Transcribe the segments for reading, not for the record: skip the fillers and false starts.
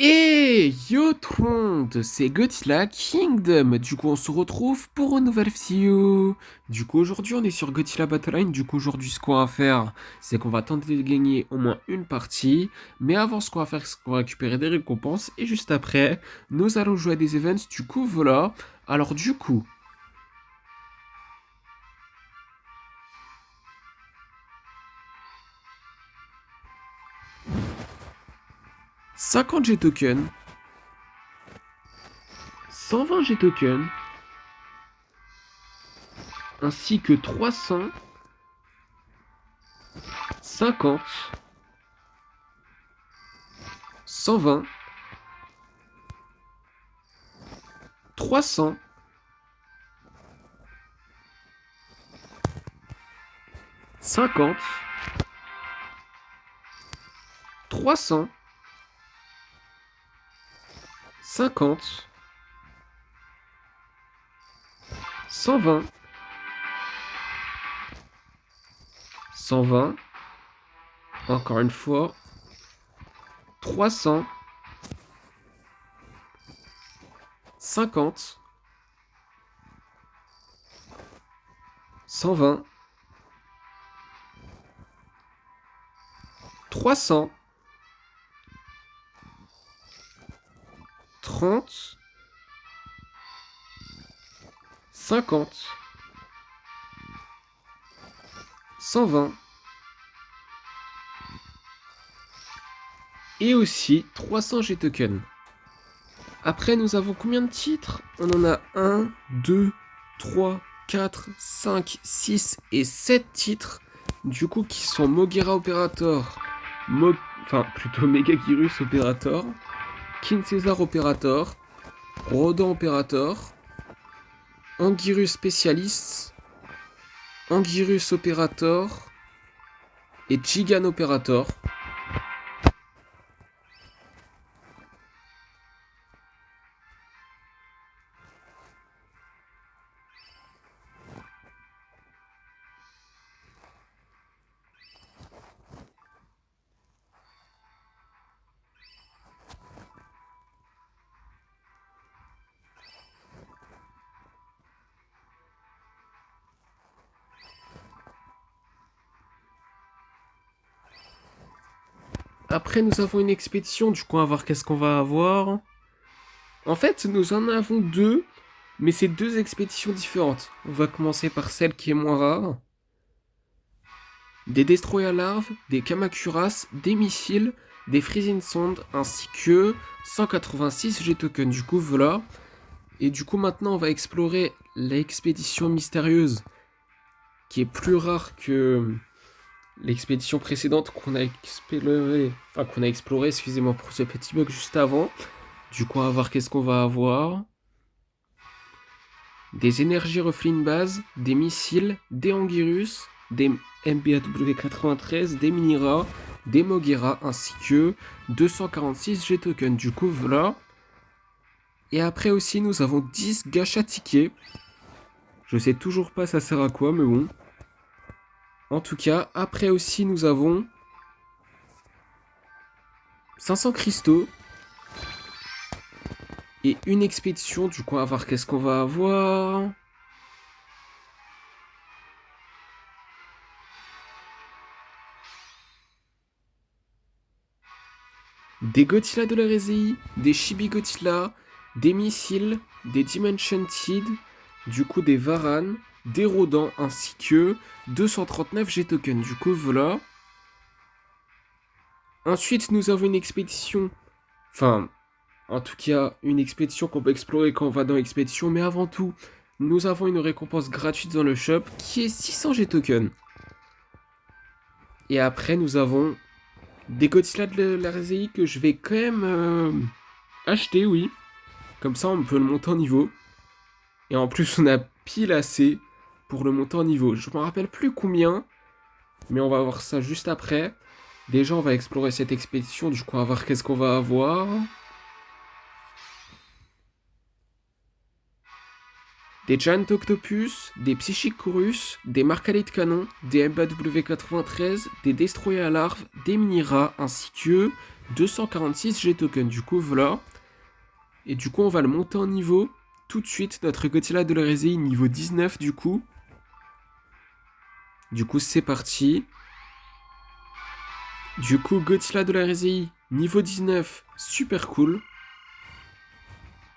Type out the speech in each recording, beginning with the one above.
Et yo tout le monde, c'est Godzilla Kingdom. Du coup, on se retrouve pour une nouvelle vidéo. Du coup, aujourd'hui, on est sur Godzilla Battleline. Du coup, aujourd'hui, ce qu'on va faire, c'est qu'on va tenter de gagner au moins une partie. Mais avant, ce qu'on va faire, c'est qu'on va récupérer des récompenses. Et juste après, nous allons jouer à des events. Du coup, voilà. Alors, du coup, 50 G tokens, 120 G tokens, ainsi que 350, 120, 300, 50, 300, 50, 120, 120, encore une fois, 300, 50, 120, 300, 30, 50, 120, et aussi 300 G tokens. Après, nous avons combien de titres? On en a 1, 2, 3, 4, 5, 6 et 7 titres. Du coup, qui sont Moguera Operator, enfin plutôt Megagirus Operator, King Caesar Operator, Rodan Operator, Anguirus Specialist, Anguirus Operator et Gigan Operator. Après, nous avons une expédition, du coup, on va voir qu'est-ce qu'on va avoir. En fait, nous en avons deux, mais c'est deux expéditions différentes. On va commencer par celle qui est moins rare. Des destroyers larves, des Kamakuras, des missiles, des freezing sondes, ainsi que 186 G-tokens. Du coup, voilà. Et du coup, maintenant, on va explorer l'expédition mystérieuse, qui est plus rare que l'expédition précédente qu'on a exploré, excusez-moi pour ce petit bug juste avant. Du coup, on va voir qu'est-ce qu'on va avoir. Des énergies reflets in base, des missiles, des Anguirus, des MBAW93, des Minira, des Moguera, ainsi que 246 G-tokens. Du coup, voilà. Et après aussi, nous avons 10 gachas tickets. Je sais toujours pas ça sert à quoi, mais bon. En tout cas, après aussi, nous avons 500 cristaux et une expédition. Du coup, on va voir qu'est-ce qu'on va avoir. Des Godzilla de la Réséie, des Chibi Godzilla, des missiles, des Dimensionted, du coup des Varan, des Rodans ainsi que 239 G-tokens. Du coup, voilà. Ensuite, nous avons une expédition. Enfin, en tout cas, une expédition qu'on peut explorer quand on va dans l'expédition. Mais avant tout, nous avons une récompense gratuite dans le shop qui est 600 G-tokens. Et après, nous avons des Godzilla de la Réséie que je vais quand même acheter, oui. Comme ça, on peut le monter en niveau. Et en plus, on a pile assez pour le monter en niveau. Je me rappelle plus combien, mais on va voir ça juste après. Déjà, on va explorer cette expédition. Du coup, on va voir qu'est-ce qu'on va avoir. des Giant Octopus, des Psychic Chorus, des Marcalite Canon, des MBW93, des Destroyer à larves, des Mini-Rats, ainsi que 246 G-Tokens. Du coup, voilà. Et du coup, on va le monter en niveau tout de suite. Notre Godzilla de la Réséie, niveau 19 du coup. Du coup, c'est parti. Du coup, Godzilla de la Réséie, niveau 19, super cool.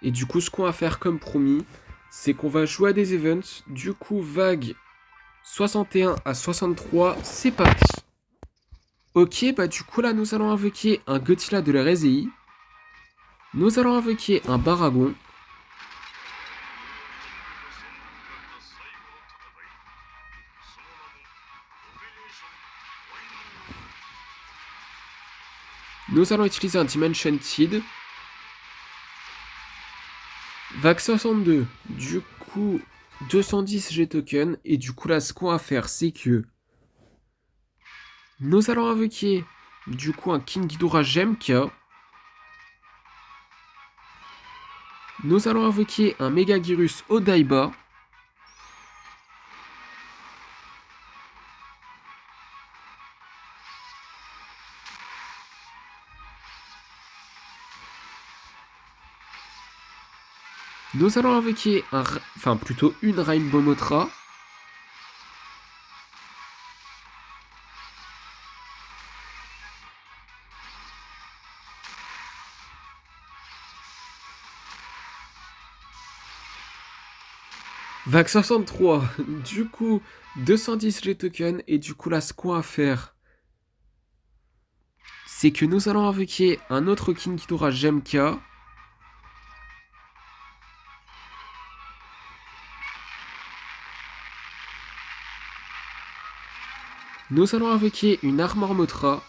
Et du coup, ce qu'on va faire comme promis, c'est qu'on va jouer à des events. Du coup, vague 61 à 63, c'est parti. Ok, bah du coup là, nous allons invoquer un Godzilla de la Réséie. Nous allons invoquer un Baragon. Nous allons utiliser un Dimension Seed. Vague 62, du coup 210 G-Token. Et du coup là, ce qu'on va faire, c'est que nous allons invoquer du coup un King Ghidorah Gemka. Nous allons invoquer un Megagyrus Odaiba. Nous allons invoquer une Rainbow Mothra. Vague 63, du coup 210 G-Token. Et du coup là, ce qu'on va faire, c'est que nous allons invoquer un autre King Ghidorah Gemka. Nous allons invoquer une Armor Mothra.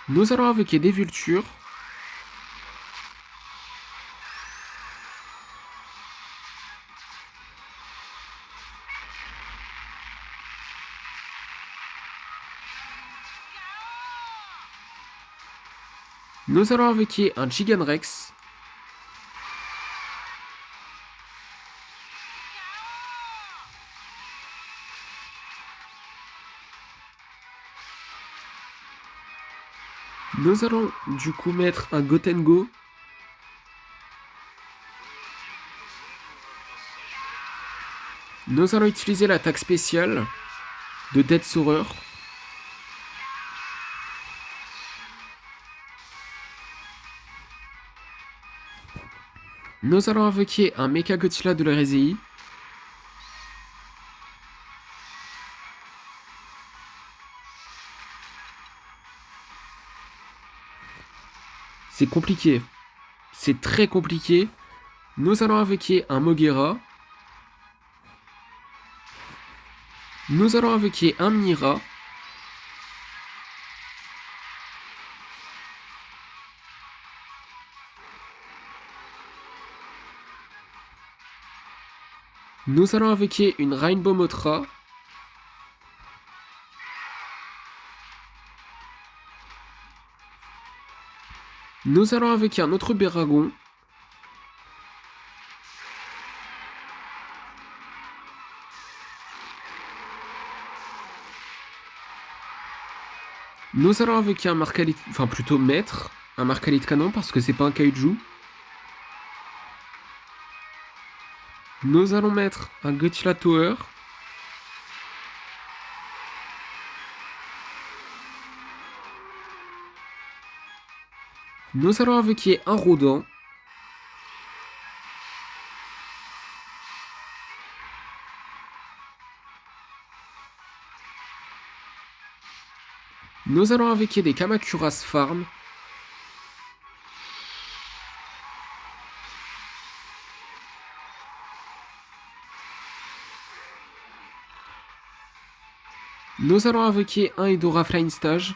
Nous allons invoquer des Vultures. Nous allons invoquer un Giganrex. Nous allons du coup mettre un Gotengo. Nous allons utiliser l'attaque spéciale de Dead Saurer. Nous allons invoquer un Mecha Godzilla de la Réséie. C'est compliqué. C'est très compliqué. Nous allons invoquer un Moguera. Nous allons invoquer un Mira. Nous allons invoquer une Rainbow Mothra. Nous allons invoquer un autre Baragon. Nous allons invoquer un Marcalite, enfin plutôt Maître, un Marcalite Canon parce que c'est pas un Kaiju. Nous allons mettre un Godzilla Tower. Nous allons invoquer un Rodin. Nous allons invoquer des Kamacuras Farm. Nous allons invoquer un Hedorah Flying Stage.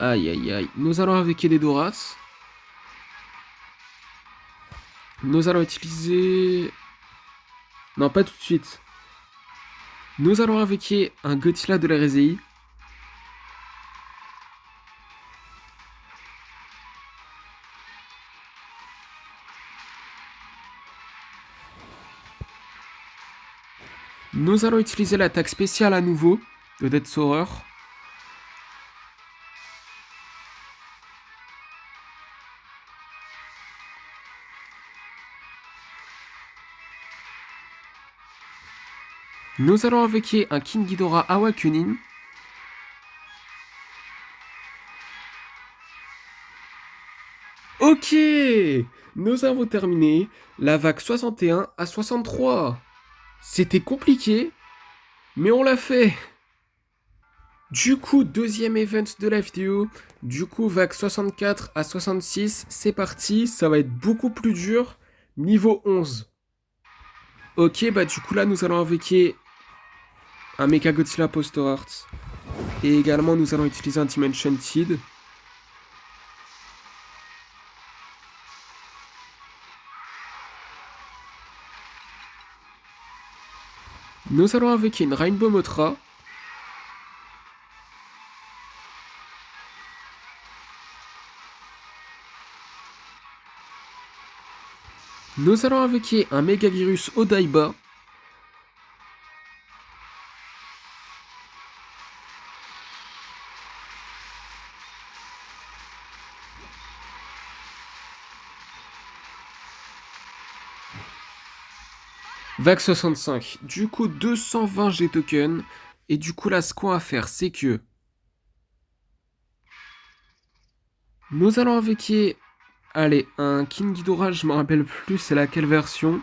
Aïe aïe aïe. Nous allons invoquer des Doras. Nous allons utiliser... Non, pas tout de suite. Nous allons invoquer un Godzilla de la Réséie. Nous allons utiliser l'attaque spéciale à nouveau de Dead Saurer. Nous allons invoquer un King Ghidorah Awakening. Ok, nous avons terminé la vague 61 à 63. C'était compliqué, mais on l'a fait. Du coup, deuxième event de la vidéo. Du coup, vague 64 à 66, c'est parti. Ça va être beaucoup plus dur. Niveau 11. Ok, bah du coup là, nous allons invoquer un Mechagodzilla Poster Art. Et également, nous allons utiliser un Dimension Seed. Nous allons invoquer une Rainbow Mothra. Nous allons invoquer un Megavirus Odaiba. Vague 65. Du coup, 220 G-tokens. Et du coup, là, ce qu'on va faire, c'est que nous allons invoquer... Allez, un King Ghidorah, je me rappelle plus c'est laquelle version.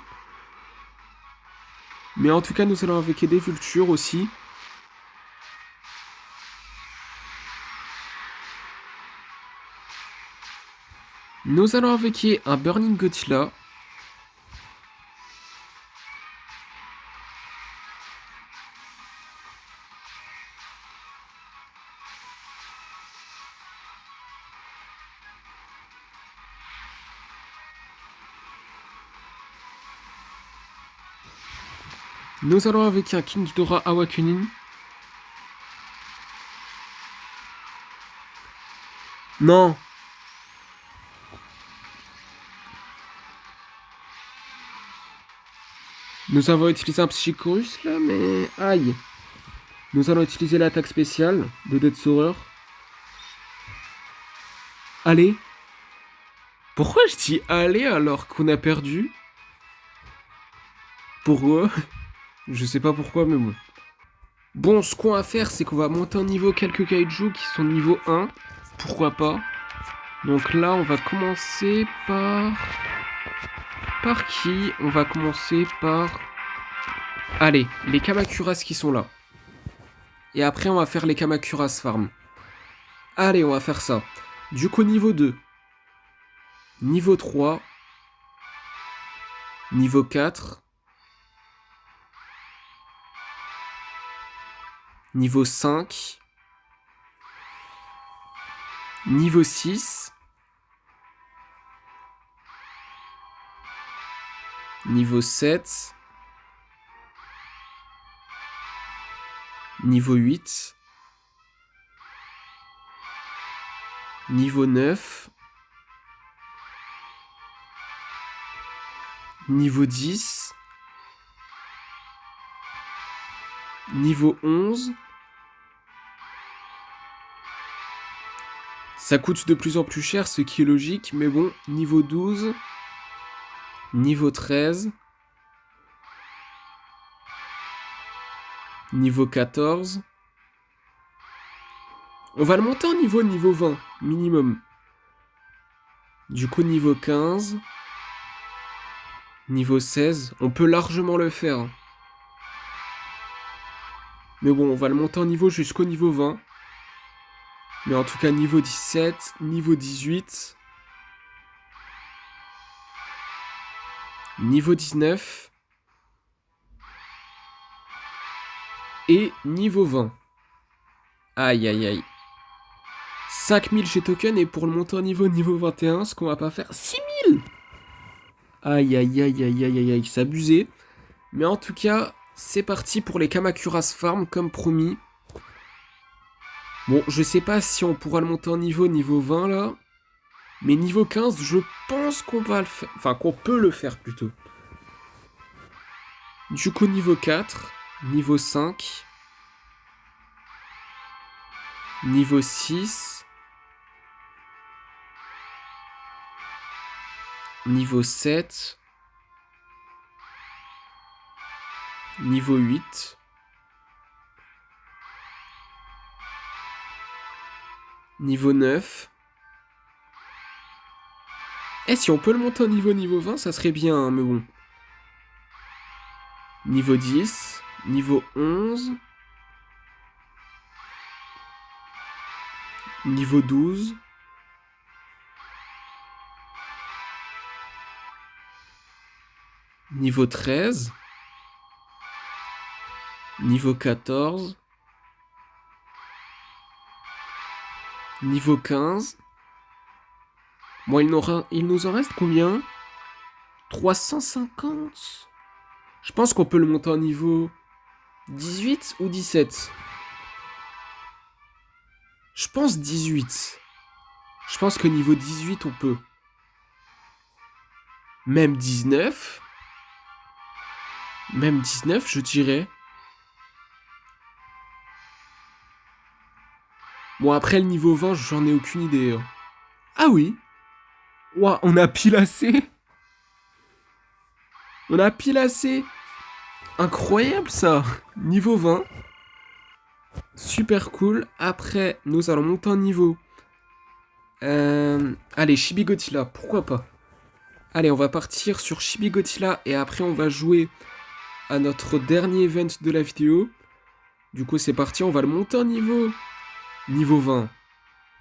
Mais en tout cas, nous allons invoquer des Vultures aussi. Nous allons invoquer un Burning Godzilla. Nous allons invoquer un King Ghidorah Awakening. Non. Nous avons utilisé un Psychorus là, mais... Aïe. Nous allons utiliser l'attaque spéciale de Dead Saurer. Allez. Pourquoi je dis allez alors qu'on a perdu? Pourquoi? Je sais pas pourquoi, mais bon. Bon, ce qu'on va faire, c'est qu'on va monter en niveau quelques kaiju qui sont niveau 1. Pourquoi pas? Donc là, on va commencer par... Par qui? On va commencer par... Allez, les Kamacuras qui sont là. Et après, on va faire les Kamacuras Farm. Allez, on va faire ça. Du coup, niveau 2. Niveau 3. Niveau 4. Niveau 5. Niveau 6. Niveau 7. Niveau 8. Niveau 9. Niveau 10. Niveau 11. Ça coûte de plus en plus cher, ce qui est logique, mais bon, niveau 12. Niveau 13. Niveau 14. On va le monter en niveau 20, minimum. Du coup, niveau 15. Niveau 16. On peut largement le faire. Mais bon, on va le monter en niveau jusqu'au niveau 20. Mais en tout cas, niveau 17, niveau 18. Niveau 19. Et niveau 20. Aïe, aïe, aïe. 5000 chez Token et pour le monter en niveau 21, ce qu'on va pas faire, 6000. Aïe, aïe, aïe, aïe, aïe, aïe, aïe, c'est abusé. Mais en tout cas, c'est parti pour les Kamacuras Farm, comme promis. Bon, je sais pas si on pourra le monter en niveau 20 là. Mais niveau 15, je pense qu'on va le faire. Enfin, qu'on peut le faire plutôt. Du coup, niveau 4, niveau 5, niveau 6, niveau 7, niveau 8, niveau 9. Eh, si on peut le monter au niveau 20, ça serait bien, hein, mais bon. Niveau 10, niveau 11, niveau 12, niveau 13, niveau 14, niveau 15. Bon, il nous en reste combien? 350. Je pense qu'on peut le monter en niveau 18 ou 17. Je pense 18. Je pense que niveau 18, on peut. Même 19. Même 19, je dirais. Bon, après le niveau 20, j'en ai aucune idée, hein. Ah oui. Ouah, on a pile assez. On a pile assez. Incroyable ça. Niveau 20. Super cool. Après, nous allons monter en niveau. Allez, Shibigotila, pourquoi pas. Allez, on va partir sur Shibigotila et après on va jouer à notre dernier event de la vidéo. Du coup, c'est parti, on va le monter en niveau 20.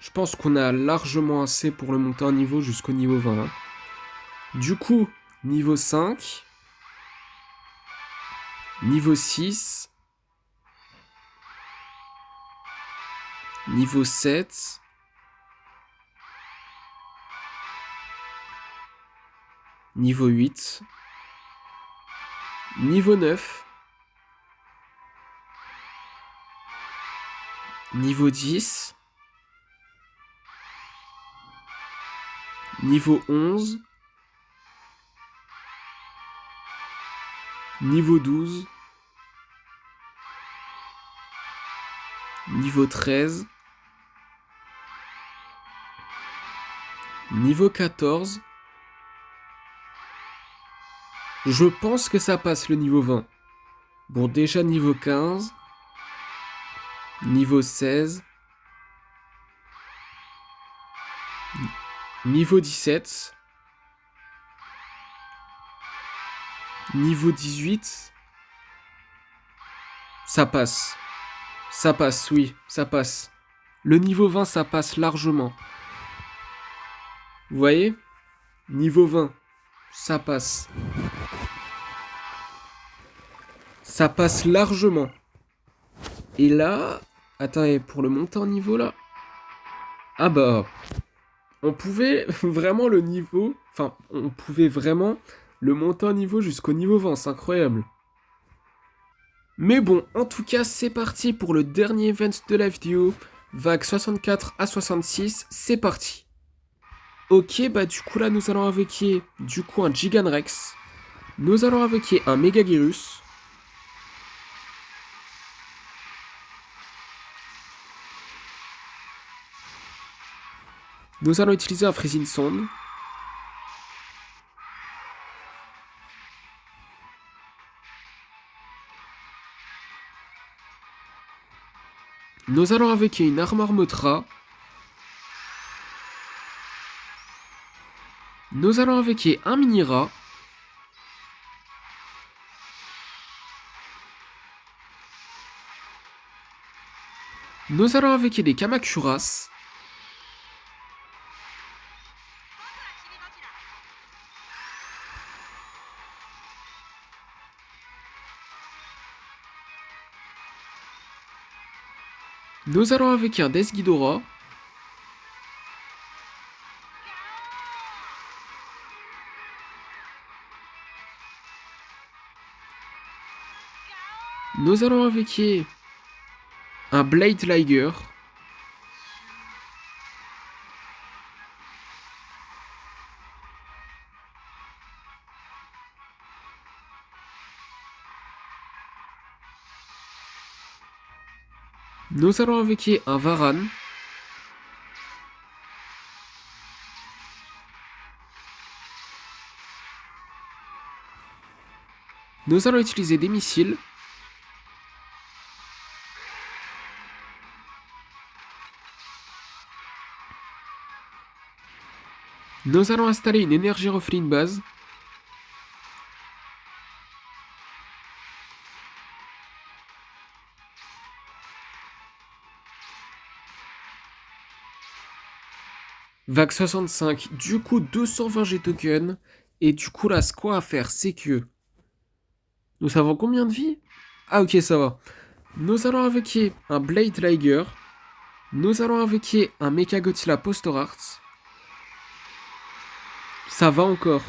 Je pense qu'on a largement assez pour le monter en niveau jusqu'au niveau 20. Hein. Du coup, niveau 5, niveau 6, niveau 7, niveau 8, niveau 9, niveau 10, niveau 11, niveau 12, niveau 13, niveau 14. Je pense que ça passe le niveau 20. Bon, déjà niveau 15, niveau 16, niveau 17, niveau 18. Ça passe. Ça passe, oui, ça passe. Le niveau 20, ça passe largement. Vous voyez? Niveau 20, ça passe. Ça passe largement. Et là... Attendez, pour le monter en niveau, là... Ah bah... On pouvait vraiment le niveau... Enfin, on pouvait vraiment le monter en niveau jusqu'au niveau 20. C'est incroyable. Mais bon, en tout cas, c'est parti pour le dernier event de la vidéo. Vague 64 à 66, c'est parti. Ok, bah du coup là, nous allons invoquer du coup un Giganrex. Nous allons invoquer un Megagirus. Nous allons utiliser un Freezing Sonde. Nous allons invoquer une Armor Motra. Nous allons invoquer un Minira. Nous allons invoquer des Kamacuras. Nous allons invoquer un Desghidorah. Nous allons invoquer un Blade Liger. Nous allons invoquer un Varan. Nous allons utiliser des missiles. Nous allons installer une énergie orpheline base. Vague 65, du coup 220 G tokens. Et du coup là, ce qu'on va faire, c'est que... Nous savons combien de vie? Ah ok, ça va. Nous allons invoquer un Blade Liger. Nous allons invoquer un Mecha Godzilla Poster Arts. Ça va encore.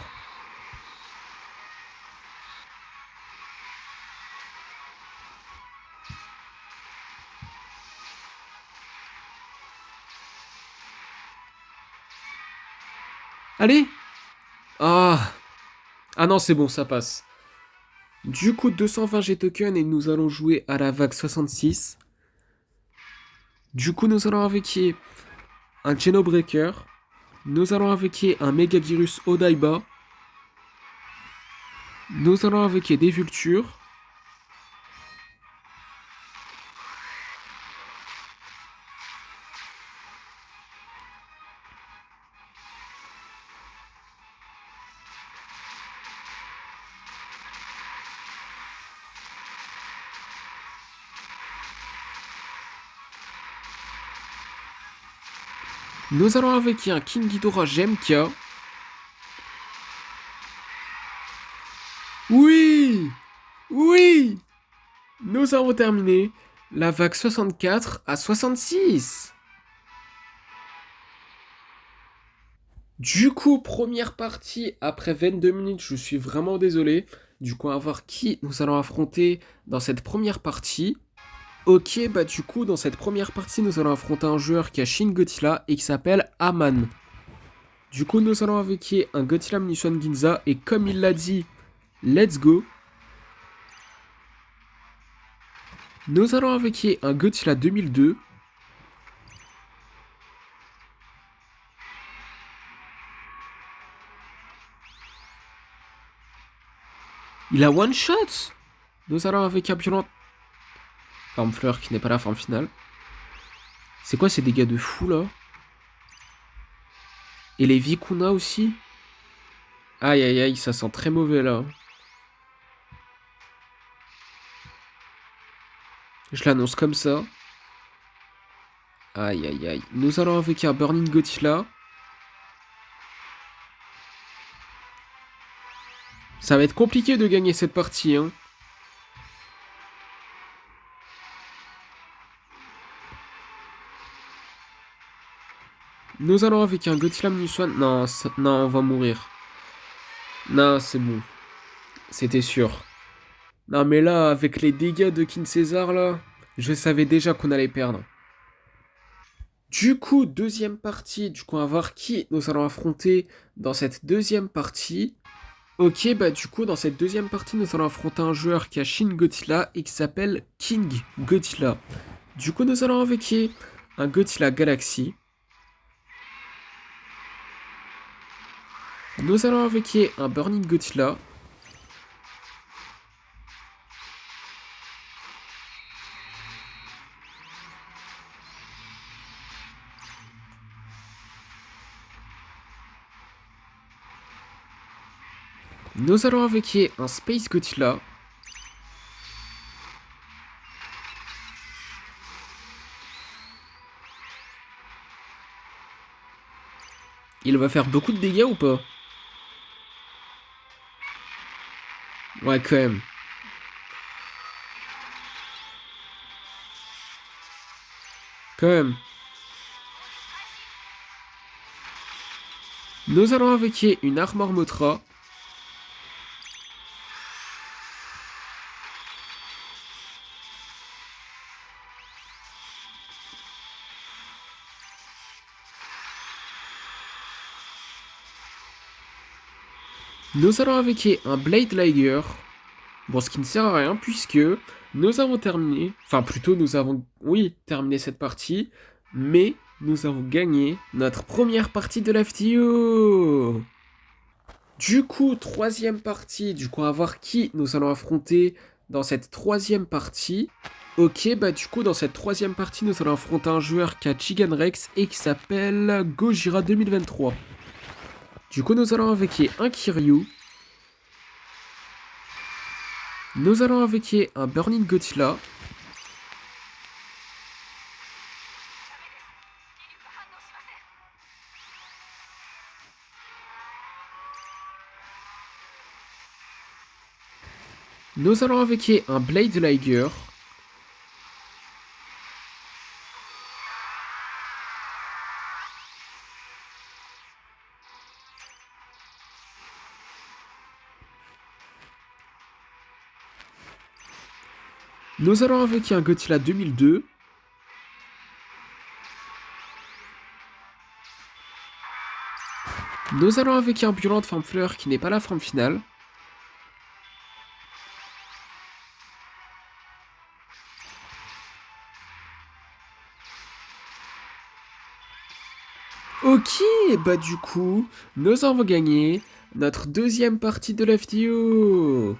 Allez. Ah. Ah non, c'est bon, ça passe. Du coup, 220 G tokens et nous allons jouer à la vague 66. Du coup, nous allons invoquer un Genobreaker. Nous allons invoquer un Megavirus Odaiba. Nous allons invoquer des Vultures. Nous allons invoquer un King Ghidorah Gemka. Oui! Oui! Nous avons terminé la vague 64 à 66. Du coup, première partie, après 22 minutes, je suis vraiment désolé. Du coup, on va voir qui nous allons affronter dans cette première partie. Ok, bah du coup, dans cette première partie, nous allons affronter un joueur qui a Shin Godzilla et qui s'appelle Aman. Du coup, nous allons invoquer un Godzilla Munition Ginza et comme il l'a dit, let's go. Nous allons invoquer un Godzilla 2002. Il a one shot. Nous allons invoquer un violent forme fleur qui n'est pas la forme finale. C'est quoi ces dégâts de fou là? Et les vies qu'on a aussi? Aïe aïe aïe, ça sent très mauvais là. Je l'annonce comme ça. Aïe aïe aïe. Nous allons invoquer un Burning Godzilla. Ça va être compliqué de gagner cette partie, hein. Nous allons avec un Godzilla Munition. Non, non, on va mourir. Non, c'est bon. C'était sûr. Non, mais là, avec les dégâts de King César, là, je savais déjà qu'on allait perdre. Du coup, deuxième partie. Du coup, on va voir qui nous allons affronter dans cette deuxième partie. Ok, bah du coup, dans cette deuxième partie, nous allons affronter un joueur qui a Shin Godzilla et qui s'appelle King Godzilla. Du coup, nous allons invoquer un Godzilla Galaxy. Nous allons invoquer un Burning Godzilla. Nous allons invoquer un Space Godzilla. Il va faire beaucoup de dégâts ou pas? Ouais, quand même. Quand même. Nous allons invoquer une Armor Mothra. Nous allons invoquer un Blade Liger. Bon, ce qui ne sert à rien puisque nous avons terminé, enfin plutôt nous avons, oui, terminé cette partie, mais nous avons gagné notre première partie de la FTO. Du coup, troisième partie, du coup, à voir qui nous allons affronter dans cette troisième partie. Ok, bah du coup, dans cette troisième partie, nous allons affronter un joueur qui a Chigan Rex et qui s'appelle Gojira 2023. Du coup, nous allons invoquer un Kiryu. Nous allons invoquer un Burning Godzilla. Nous allons invoquer un Blade Liger. Nous allons invoquer un Godzilla 2002. Nous allons invoquer un Violent Forme Fleur qui n'est pas la forme finale. Ok, bah du coup, nous avons gagné notre deuxième partie de l'FTO.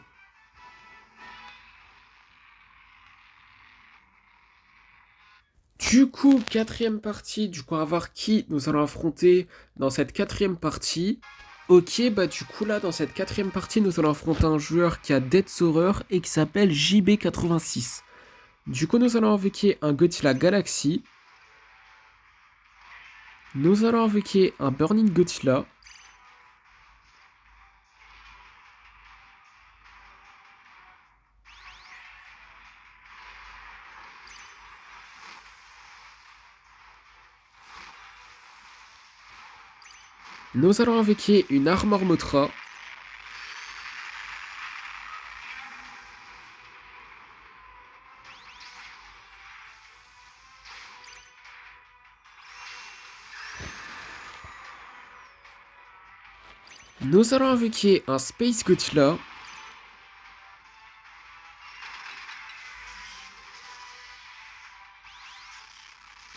Du coup, quatrième partie, du coup, à voir qui nous allons affronter dans cette quatrième partie. Ok, bah du coup là, dans cette quatrième partie, nous allons affronter un joueur qui a Death's Horror et qui s'appelle JB86. Du coup, nous allons invoquer un Godzilla Galaxy. Nous allons invoquer un Burning Godzilla. Nous allons invoquer une Armor Motra. Nous allons invoquer un Space Godzilla.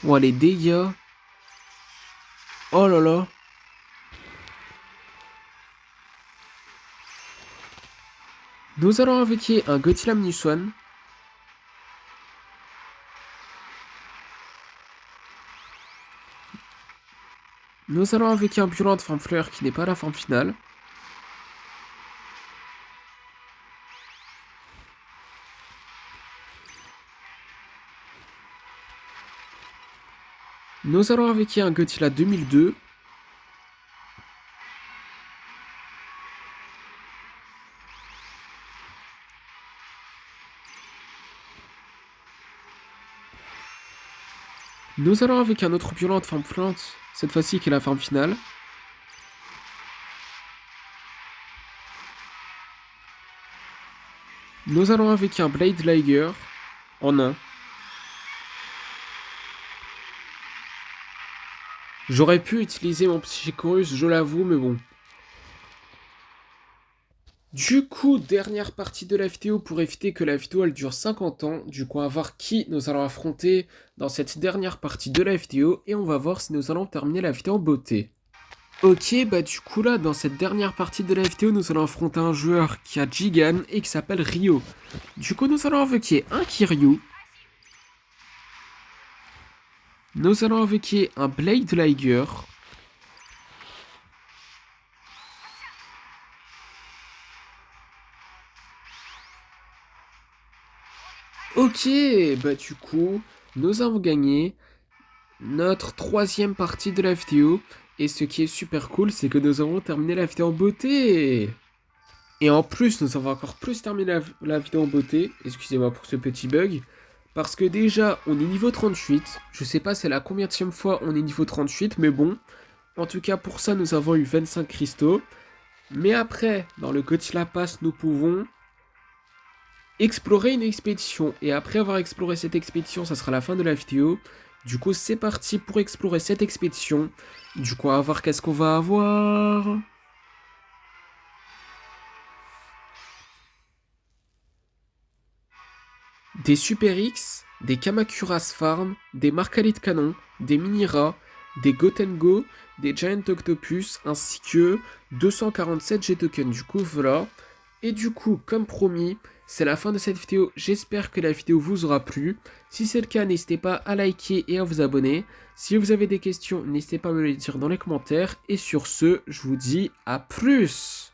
Oh, les dégâts. Oh là là. Nous allons invoquer un Godzilla Minus One. Nous allons invoquer un Violent Forme Fleur qui n'est pas la forme finale. Nous allons invoquer un Godzilla 2002. Nous allons invoquer un autre Violent Forme Plante, cette fois-ci qui est la forme finale. Nous allons invoquer un Blade Liger. Oh non. J'aurais pu utiliser mon Psychorus, je l'avoue, mais bon. Du coup, dernière partie de la vidéo pour éviter que la vidéo elle dure 50 ans. Du coup, on va voir qui nous allons affronter dans cette dernière partie de la vidéo. Et on va voir si nous allons terminer la vidéo en beauté. Ok, bah du coup là, dans cette dernière partie de la vidéo, nous allons affronter un joueur qui a Jigan et qui s'appelle Ryo. Du coup, nous allons invoquer un Kiryu. Nous allons invoquer un Blade Liger. Ok, bah du coup, nous avons gagné notre troisième partie de la vidéo. Et ce qui est super cool, c'est que nous avons terminé la vidéo en beauté. Et en plus, nous avons encore plus terminé la vidéo en beauté. Excusez-moi pour ce petit bug. Parce que déjà, on est niveau 38. Je sais pas c'est la combienième fois on est niveau 38, mais bon. En tout cas, pour ça, nous avons eu 25 cristaux. Mais après, dans le Godzilla Pass, nous pouvons explorer une expédition. Et après avoir exploré cette expédition, ça sera la fin de la vidéo. Du coup, c'est parti pour explorer cette expédition. Du coup, on va voir qu'est-ce qu'on va avoir. des Super X, des Kamakuras Farm, des Marcalit Canon, des Mini-Rats, des Gotengo, des Giant Octopus, ainsi que 247 G-Tokens. Du coup, voilà. Et du coup, comme promis, c'est la fin de cette vidéo. J'espère que la vidéo vous aura plu. Si c'est le cas, n'hésitez pas à liker et à vous abonner. Si vous avez des questions, n'hésitez pas à me les dire dans les commentaires. Et sur ce, je vous dis à plus!